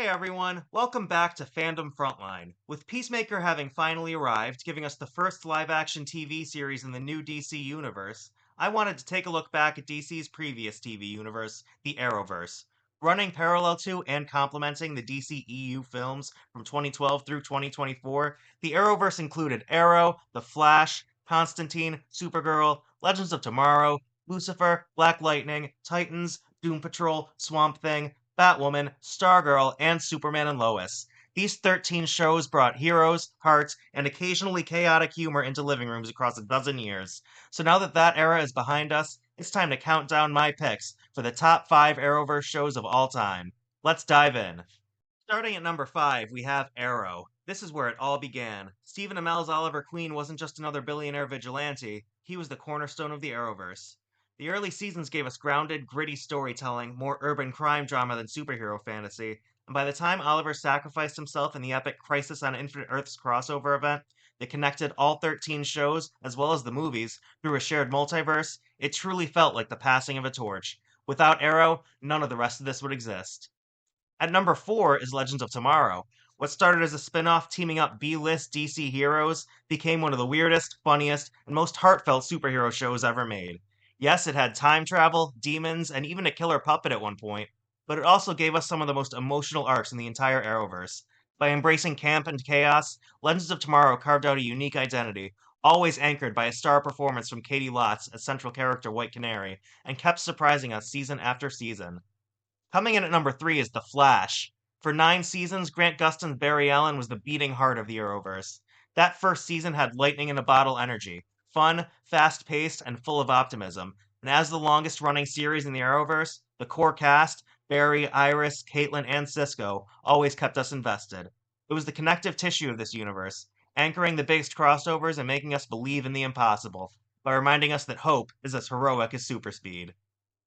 Hey everyone, welcome back to Fandom Frontline. With Peacemaker having finally arrived, giving us the first live-action TV series in the new DC universe, I wanted to take a look back at DC's previous TV universe, the Arrowverse. Running parallel to and complementing the DC EU films from 2012 through 2024, the Arrowverse included Arrow, The Flash, Constantine, Supergirl, Legends of Tomorrow, Lucifer, Black Lightning, Titans, Doom Patrol, Swamp Thing, Batwoman, Stargirl, and Superman and Lois. These 13 shows brought heroes, hearts, and occasionally chaotic humor into living rooms across a dozen years. So now that that era is behind us, it's time to count down my picks for the top 5 Arrowverse shows of all time. Let's dive in. Starting at number 5, we have Arrow. This is where it all began. Stephen Amell's Oliver Queen wasn't just another billionaire vigilante, he was the cornerstone of the Arrowverse. The early seasons gave us grounded, gritty storytelling, more urban crime drama than superhero fantasy, and by the time Oliver sacrificed himself in the epic Crisis on Infinite Earths crossover event that connected all 13 shows, as well as the movies, through a shared multiverse, it truly felt like the passing of a torch. Without Arrow, none of the rest of this would exist. At number 4 is Legends of Tomorrow. What started as a spin-off teaming up B-list DC heroes became one of the weirdest, funniest, and most heartfelt superhero shows ever made. Yes, it had time travel, demons, and even a killer puppet at one point, but it also gave us some of the most emotional arcs in the entire Arrowverse. By embracing camp and chaos, Legends of Tomorrow carved out a unique identity, always anchored by a star performance from Katie Lotz as central character White Canary, and kept surprising us season after season. Coming in at number 3 is The Flash. For 9 seasons, Grant Gustin's Barry Allen was the beating heart of the Arrowverse. That first season had lightning in a bottle energy, fun, fast paced, and full of optimism. And as the longest running series in the Arrowverse, the core cast, Barry, Iris, Caitlin, and Cisco, always kept us invested. It was the connective tissue of this universe, anchoring the biggest crossovers and making us believe in the impossible, by reminding us that hope is as heroic as super speed.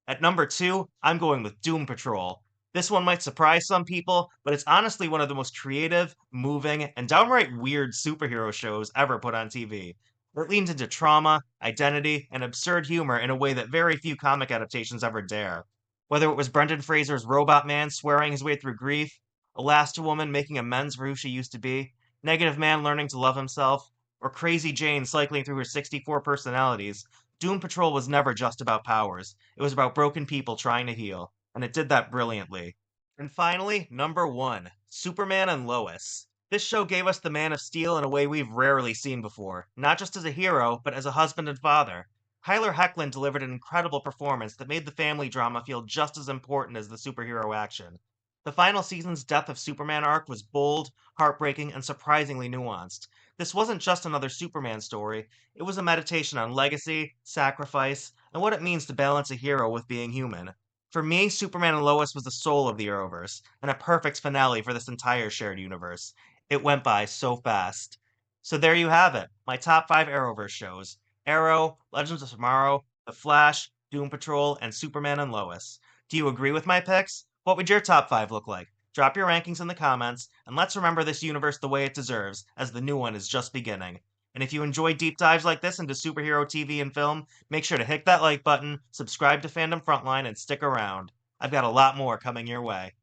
At number 2, I'm going with Doom Patrol. This one might surprise some people, but it's honestly one of the most creative, moving, and downright weird superhero shows ever put on TV. It leans into trauma, identity, and absurd humor in a way that very few comic adaptations ever dare. Whether it was Brendan Fraser's Robot Man swearing his way through grief, Woman making amends for who she used to be, Negative Man learning to love himself, or Crazy Jane cycling through her 64 personalities, Doom Patrol was never just about powers. It was about broken people trying to heal, and it did that brilliantly. And finally, number 1, Superman and Lois. This show gave us the Man of Steel in a way we've rarely seen before, not just as a hero, but as a husband and father. Tyler Hoechlin delivered an incredible performance that made the family drama feel just as important as the superhero action. The final season's Death of Superman arc was bold, heartbreaking, and surprisingly nuanced. This wasn't just another Superman story, it was a meditation on legacy, sacrifice, and what it means to balance a hero with being human. For me, Superman and Lois was the soul of the Arrowverse, and a perfect finale for this entire shared universe. It went by so fast. So there you have it, my top 5 Arrowverse shows. Arrow, Legends of Tomorrow, The Flash, Doom Patrol, and Superman and Lois. Do you agree with my picks? What would your top 5 look like? Drop your rankings in the comments, and let's remember this universe the way it deserves, as the new one is just beginning. And if you enjoy deep dives like this into superhero TV and film, make sure to hit that like button, subscribe to Fandom Frontline, and stick around. I've got a lot more coming your way.